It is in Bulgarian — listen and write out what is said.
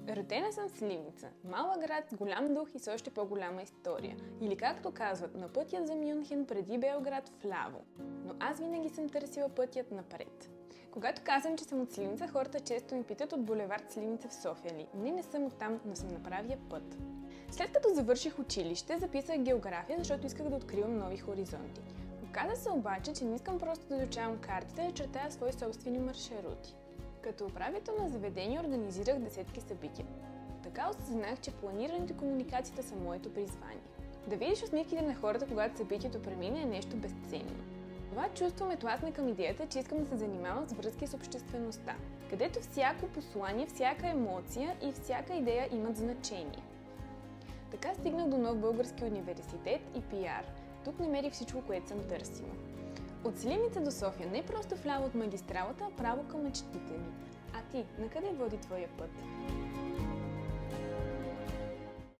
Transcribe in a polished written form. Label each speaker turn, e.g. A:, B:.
A: Родена съм в Сливница, малък град с голям дух и с още по-голяма история. Или както казват, на пътя за Мюнхен преди Белград вляво. Но аз винаги съм търсила пътят напред. Когато казвам, че съм от Сливница, хората често ми питат от булевард Сливница в София ли. Не съм оттам, но съм на правия път. След като завърших училище, записах география, защото исках да откривам нови хоризонти. Оказа се обаче, че не искам просто да изучавам картите, да чертая свои собствени маршрути. Като управител на заведение организирах десетки събития. Така осъзнах, че планирането и комуникацията са моето призвание. Да видиш усмивките на хората, когато събитието премине, е нещо безценно. Това чувство ме тласна към идеята, че искам да се занимавам с връзки с обществеността, където всяко послание, всяка емоция и всяка идея имат значение. Така стигнах до Нов български университет и пиар. Тук намерих всичко, което съм търсила. От Сливница до София не просто вляво от магистралата, а право към мечтите ми. А ти, на къде води твоя път?